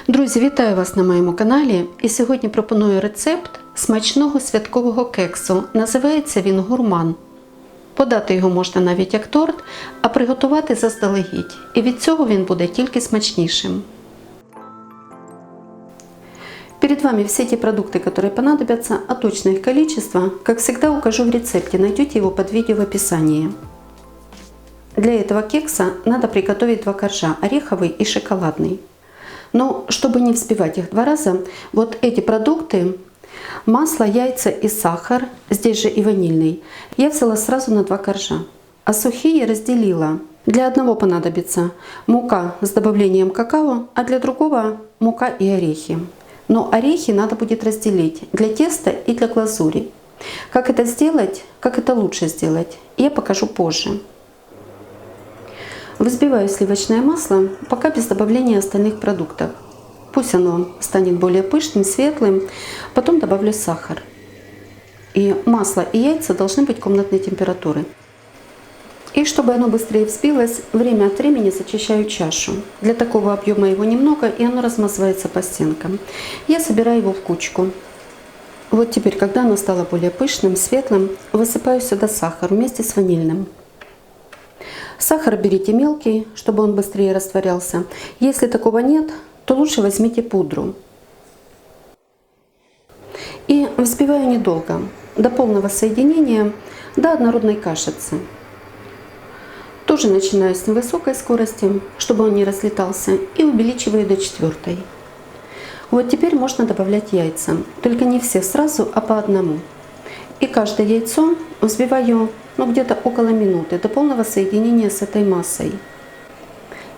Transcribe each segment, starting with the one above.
Друзі, вітаю вас на моєму каналі. І сьогодні пропоную рецепт смачного святкового кексу. Називається він гурман. Подати його можна навіть як торт, а приготувати заздалегідь. І від цього він буде тільки смачнішим. Перед вами все те продукты, которые понадобятся, а точное их количество, как всегда, укажу в рецепте, найдете его под видео в описании. Для этого кекса надо приготовить два коржа, ореховый и шоколадный. Но чтобы не взбивать их два раза, вот эти продукты, масло, яйца и сахар, здесь же и ванильный, я взяла сразу на два коржа, а сухие разделила. Для одного понадобится мука с добавлением какао, а для другого мука и орехи. Но орехи надо будет разделить для теста и для глазури. Как это сделать, как это лучше сделать, я покажу позже. Взбиваю сливочное масло, пока без добавления остальных продуктов. Пусть оно станет более пышным, светлым, потом добавлю сахар. И масло и яйца должны быть комнатной температуры. И чтобы оно быстрее взбилось, время от времени зачищаю чашу. Для такого объема его немного, и оно размазывается по стенкам. Я собираю его в кучку. Вот теперь, когда оно стало более пышным, светлым, высыпаю сюда сахар вместе с ванильным. Сахар берите мелкий, чтобы он быстрее растворялся. Если такого нет, то лучше возьмите пудру. И взбиваю недолго, до полного соединения, до однородной кашицы. Тоже начинаю с невысокой скорости, чтобы он не разлетался, и увеличиваю до 4. Вот теперь можно добавлять яйца, только не все сразу, а по одному. И каждое яйцо взбиваю где-то около минуты, до полного соединения с этой массой.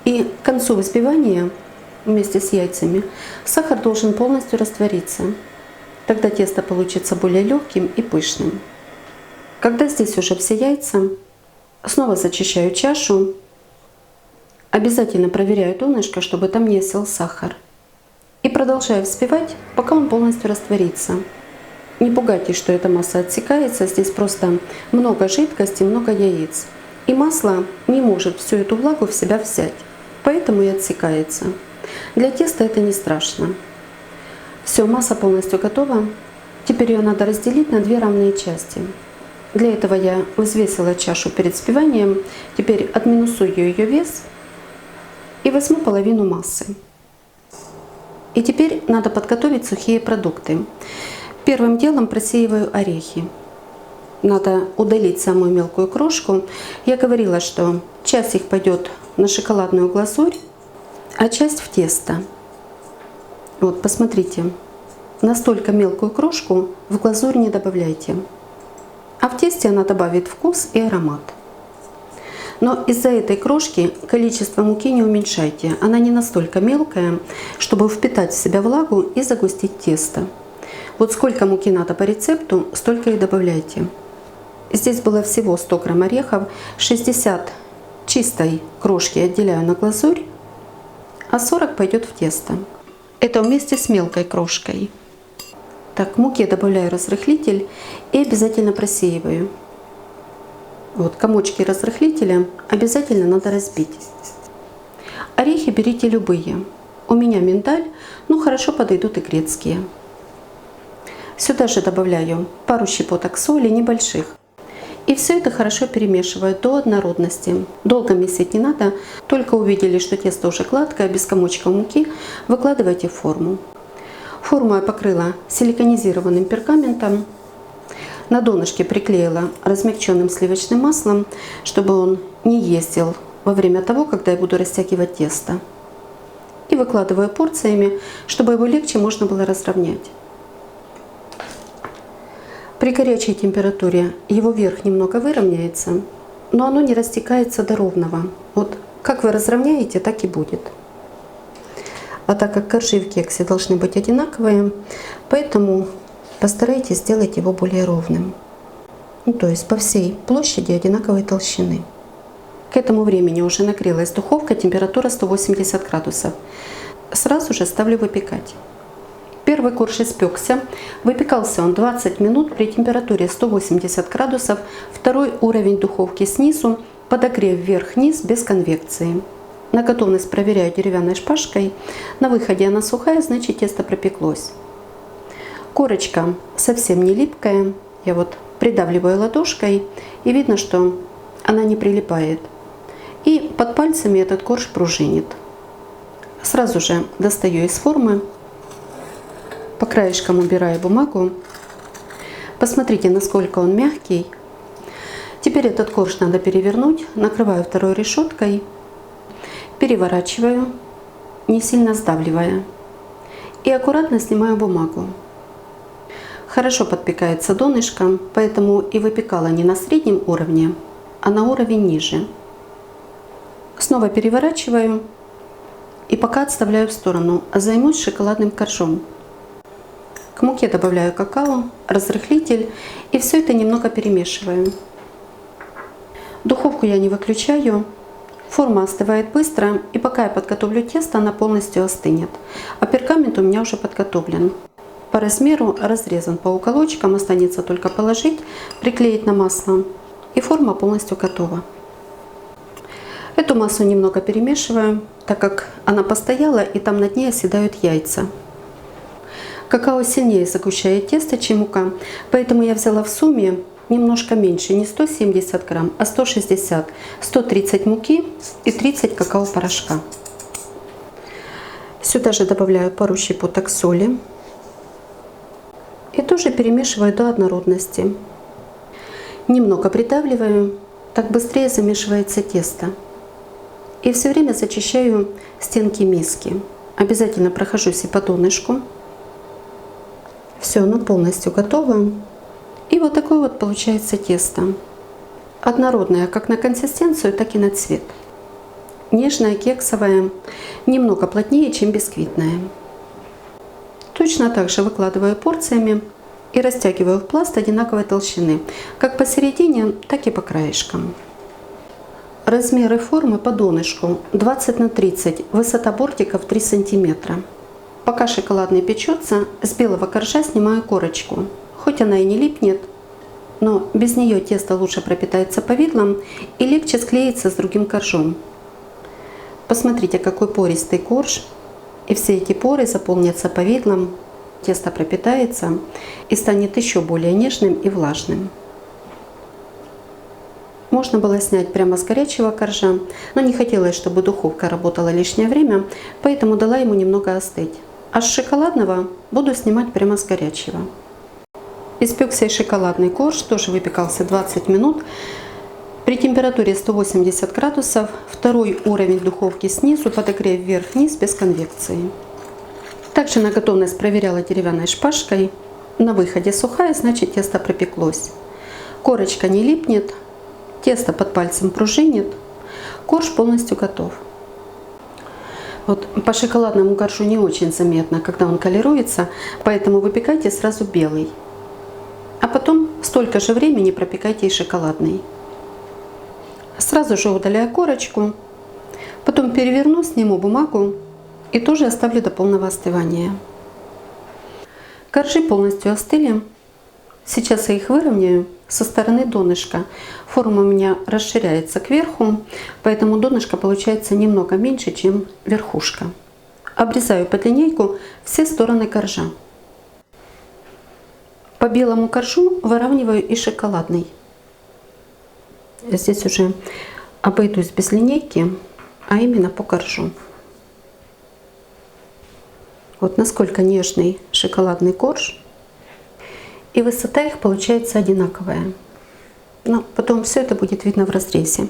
И к концу взбивания вместе с яйцами сахар должен полностью раствориться. Тогда тесто получится более легким и пышным. Когда здесь уже все яйца, снова зачищаю чашу. Обязательно проверяю донышко, чтобы там не осел сахар. И продолжаю взбивать, пока он полностью растворится. Не пугайтесь, что эта масса отсекается. Здесь просто много жидкости, много яиц. И масло не может всю эту влагу в себя взять. Поэтому и отсекается. Для теста это не страшно. Все, масса полностью готова. Теперь ее надо разделить на две равные части. Для этого я взвесила чашу перед взбиванием. Теперь отминусую ее вес и возьму половину массы. И теперь надо подготовить сухие продукты. Первым делом просеиваю орехи. Надо удалить самую мелкую крошку. Я говорила, что часть их пойдет на шоколадную глазурь, а часть в тесто. Вот, посмотрите. Настолько мелкую крошку в глазурь не добавляйте. А в тесте она добавит вкус и аромат. Но из-за этой крошки количество муки не уменьшайте. Она не настолько мелкая, чтобы впитать в себя влагу и загустить тесто. Вот сколько муки надо по рецепту, столько и добавляйте. Здесь было всего 100 грамм орехов, 60 чистой крошки отделяю на глазурь, а 40 пойдет в тесто. Это вместе с мелкой крошкой. Так, муке добавляю разрыхлитель и обязательно просеиваю. Вот комочки разрыхлителя обязательно надо разбить. Орехи берите любые. У меня миндаль, но хорошо подойдут и грецкие. Сюда же добавляю пару щепоток соли, небольших. И все это хорошо перемешиваю до однородности. Долго месить не надо, только увидели, что тесто уже гладкое, без комочков муки, выкладывайте в форму. Форму я покрыла силиконизированным пергаментом. На донышке приклеила размягченным сливочным маслом, чтобы он не ездил во время того, когда я буду растягивать тесто. И выкладываю порциями, чтобы его легче можно было разровнять. При горячей температуре его верх немного выровняется, но оно не растекается до ровного. Вот как вы разровняете, так и будет. А так как коржи в кексе должны быть одинаковые, поэтому постарайтесь сделать его более ровным. То есть по всей площади одинаковой толщины. К этому времени уже нагрелась духовка, температура 180 градусов. Сразу же ставлю выпекать. Первый корж испекся. Выпекался он 20 минут при температуре 180 градусов. Второй уровень духовки снизу, подогрев вверх-вниз без конвекции. На готовность проверяю деревянной шпажкой. На выходе она сухая, значит тесто пропеклось. Корочка совсем не липкая. Я вот придавливаю ладошкой, и видно, что она не прилипает. И под пальцами этот корж пружинит. Сразу же достаю из формы, по краешкам убираю бумагу. Посмотрите, насколько он мягкий. Теперь этот корж надо перевернуть, накрываю второй решеткой, переворачиваю, не сильно сдавливая, и аккуратно снимаю бумагу. Хорошо подпекается донышко, поэтому и выпекала не на среднем уровне, а на уровень ниже. Снова переворачиваю и пока отставляю в сторону, займусь шоколадным коржом. К муке добавляю какао, разрыхлитель и все это немного перемешиваю. Духовку я не выключаю. Форма остывает быстро, и пока я подготовлю тесто, она полностью остынет. А пергамент у меня уже подготовлен. По размеру разрезан по уголочкам, останется только положить, приклеить на масло, и форма полностью готова. Эту массу немного перемешиваю, так как она постояла и там на дне оседают яйца. Какао сильнее загущает тесто, чем мука, поэтому я взяла в сумме немножко меньше, не 170 грамм, а 160, 130 муки и 30 какао-порошка. Сюда же добавляю пару щепоток соли и тоже перемешиваю до однородности. Немного придавливаю, так быстрее замешивается тесто. И все время зачищаю стенки миски. Обязательно прохожусь и по донышку. Все, оно полностью готово. И вот такое вот получается тесто. Однородное как на консистенцию, так и на цвет. Нежное, кексовое, немного плотнее, чем бисквитное. Точно так же выкладываю порциями и растягиваю в пласт одинаковой толщины, как посередине, так и по краешкам. Размеры формы по донышку 20 на 30, высота бортиков 3 см. Пока шоколадный печется, с белого коржа снимаю корочку. Хоть она и не липнет, но без нее тесто лучше пропитается повидлом и легче склеится с другим коржом. Посмотрите, какой пористый корж. И все эти поры заполнятся повидлом, тесто пропитается и станет еще более нежным и влажным. Можно было снять прямо с горячего коржа, но не хотелось, чтобы духовка работала лишнее время, поэтому дала ему немного остыть. А с шоколадного буду снимать прямо с горячего. Испекся и шоколадный корж, тоже выпекался 20 минут. При температуре 180 градусов, второй уровень духовки снизу, подогрев вверх-вниз без конвекции. Также на готовность проверяла деревянной шпажкой. На выходе сухая, значит тесто пропеклось. Корочка не липнет, тесто под пальцем пружинит, корж полностью готов. Вот по шоколадному коржу не очень заметно, когда он колируется, поэтому выпекайте сразу белый. А потом столько же времени пропекайте и шоколадный. Сразу же удаляю корочку, потом переверну, сниму бумагу и тоже оставлю до полного остывания. Коржи полностью остыли. Сейчас я их выровняю со стороны донышка. Форма у меня расширяется кверху, поэтому донышко получается немного меньше, чем верхушка. Обрезаю под линейку все стороны коржа. По белому коржу выравниваю и шоколадный. Здесь уже обойдусь без линейки, а именно по коржу. Вот насколько нежный шоколадный корж. И высота их получается одинаковая. Но потом все это будет видно в разрезе.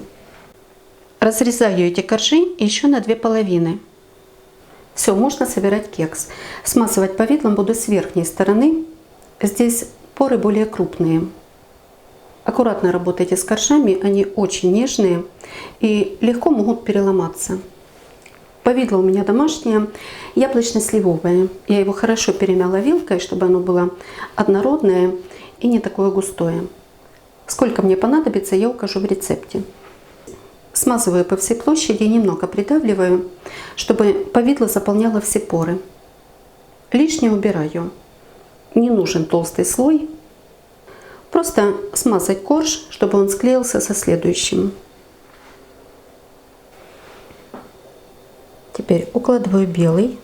Разрезаю эти коржи еще на две половины. Все, можно собирать кекс. Смазывать повидлом буду с верхней стороны. Здесь поры более крупные. Аккуратно работайте с коржами, они очень нежные и легко могут переломаться. Повидло у меня домашнее, яблочно-сливовое. Я его хорошо перемяла вилкой, чтобы оно было однородное и не такое густое. Сколько мне понадобится, я укажу в рецепте. Смазываю по всей площади и немного придавливаю, чтобы повидло заполняло все поры. Лишнее убираю. Не нужен толстый слой. Просто смазать корж, чтобы он склеился со следующим. Теперь укладываю белый,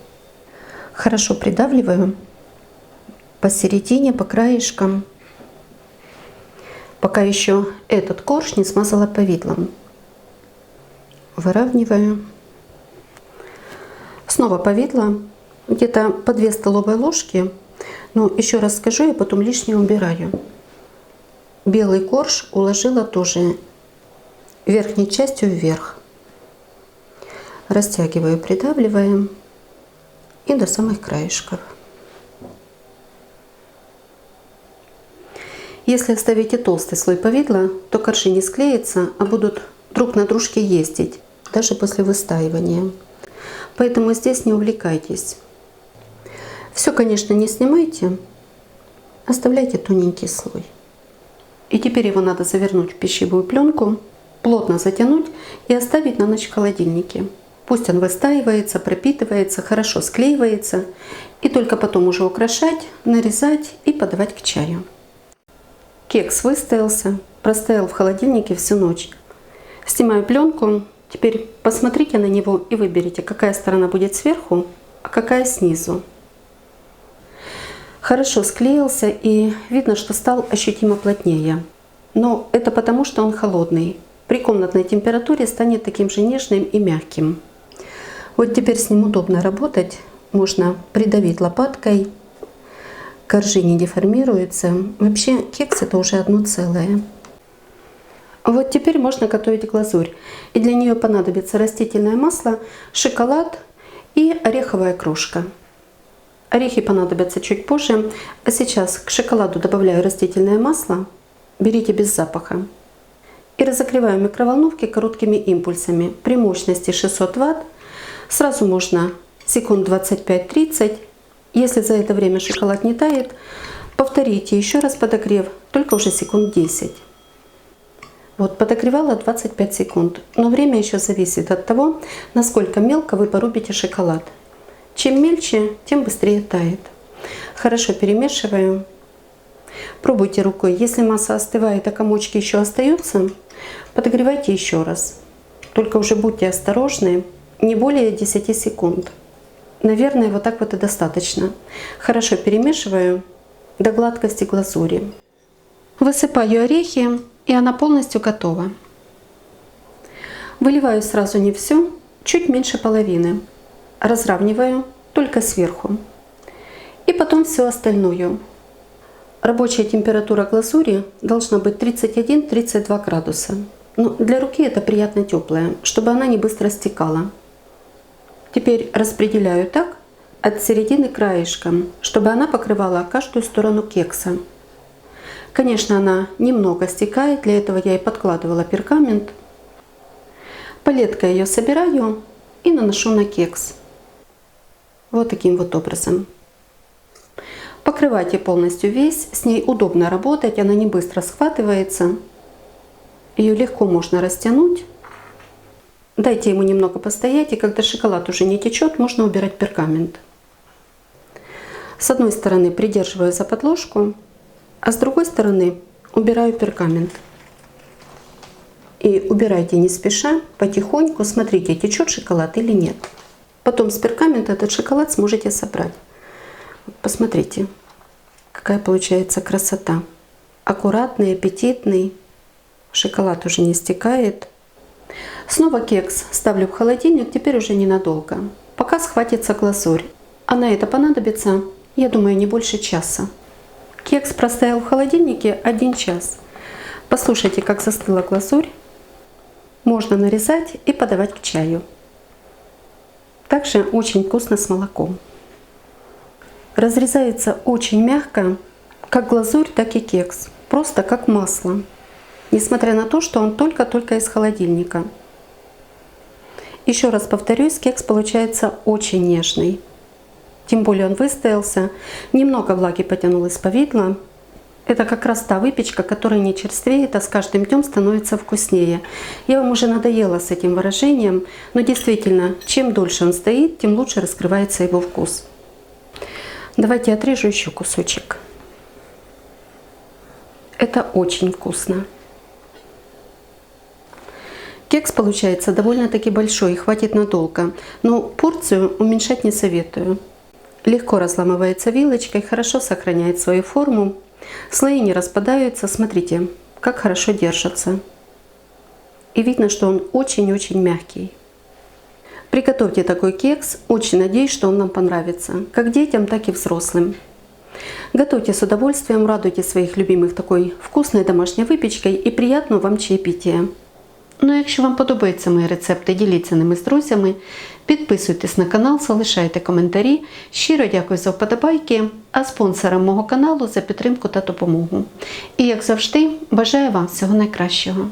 хорошо придавливаю посередине, по краешкам, пока еще этот корж не смазала повидлом. Выравниваю. Снова повидло, где-то по 2 столовые ложки. Но еще раз скажу, я потом лишнее убираю. Белый корж уложила тоже верхней частью вверх. Растягиваю, придавливаем и до самых краешков. Если оставите толстый слой повидла, то коржи не склеятся, а будут друг на дружке ездить, даже после выстаивания. Поэтому здесь не увлекайтесь. Все, конечно, не снимайте, оставляйте тоненький слой. И теперь его надо завернуть в пищевую пленку, плотно затянуть и оставить на ночь в холодильнике. Пусть он выстаивается, пропитывается, хорошо склеивается. И только потом уже украшать, нарезать и подавать к чаю. Кекс выстоялся, простоял в холодильнике всю ночь. Снимаю пленку. Теперь посмотрите на него и выберите, какая сторона будет сверху, а какая снизу. Хорошо склеился и видно, что стал ощутимо плотнее. Но это потому, что он холодный. При комнатной температуре станет таким же нежным и мягким. Вот теперь с ним удобно работать. Можно придавить лопаткой. Коржи не деформируются. Вообще кекс это уже одно целое. Вот теперь можно готовить глазурь. И для нее понадобится растительное масло, шоколад и ореховая крошка. Орехи понадобятся чуть позже. А сейчас к шоколаду добавляю растительное масло. Берите без запаха. И разогреваю в микроволновке короткими импульсами при мощности 600 Вт. Сразу можно секунд 25-30. Если за это время шоколад не тает, повторите еще раз подогрев, только уже секунд 10. Вот подогревала 25 секунд. Но время еще зависит от того, насколько мелко вы порубите шоколад. Чем мельче, тем быстрее тает. Хорошо перемешиваю. Пробуйте рукой. Если масса остывает, а комочки еще остаются, подогревайте еще раз. Только уже будьте осторожны. Не более 10 секунд. Наверное, вот так вот и достаточно. Хорошо перемешиваю до гладкости глазури. Высыпаю орехи, и она полностью готова. Выливаю сразу не все, чуть меньше половины. Разравниваю только сверху. И потом все остальное. Рабочая температура глазури должна быть 31-32 градуса. Но для руки это приятно теплая, чтобы она не быстро стекала. Теперь распределяю так от середины краешком, чтобы она покрывала каждую сторону кекса. Конечно, она немного стекает, для этого я и подкладывала пергамент. Палеткой ее собираю и наношу на кекс. Вот таким вот образом. Покрывайте полностью весь, с ней удобно работать, она не быстро схватывается. Ее легко можно растянуть. Дайте ему немного постоять, и когда шоколад уже не течет, можно убирать пергамент. С одной стороны придерживаю за подложку, а с другой стороны убираю пергамент. И убирайте не спеша, потихоньку, смотрите, течет шоколад или нет. Потом с пергамента этот шоколад сможете собрать. Посмотрите, какая получается красота. Аккуратный, аппетитный. Шоколад уже не стекает. Снова кекс ставлю в холодильник, теперь уже ненадолго. Пока схватится глазурь. А на это понадобится, я думаю, не больше часа. Кекс простоял в холодильнике 1 час. Послушайте, как застыла глазурь. Можно нарезать и подавать к чаю. Также очень вкусно с молоком. Разрезается очень мягко, как глазурь, так и кекс. Просто как масло. Несмотря на то, что он только-только из холодильника. Еще раз повторюсь, кекс получается очень нежный. Тем более он выстоялся. Немного влаги потянул из повидла. Это как раз та выпечка, которая не черствеет, а с каждым днем становится вкуснее. Я вам уже надоела с этим выражением, но действительно, чем дольше он стоит, тем лучше раскрывается его вкус. Давайте отрежу еще кусочек. Это очень вкусно. Кекс получается довольно-таки большой, хватит надолго, но порцию уменьшать не советую. Легко разламывается вилочкой, хорошо сохраняет свою форму. Слои не распадаются, смотрите, как хорошо держатся. И видно, что он очень-очень мягкий. Приготовьте такой кекс, очень надеюсь, что он нам понравится, как детям, так и взрослым. Готовьте с удовольствием, радуйте своих любимых такой вкусной домашньою випічкою і приємного вам чаєпітія. Ну, якщо вам подобаються мої рецепти, діліться ними з друзями, підписуйтесь на канал, залишайте коментарі. Щиро дякую за вподобайки, а спонсорам мого каналу за підтримку та допомогу. І як завжди, бажаю вам всього найкращого.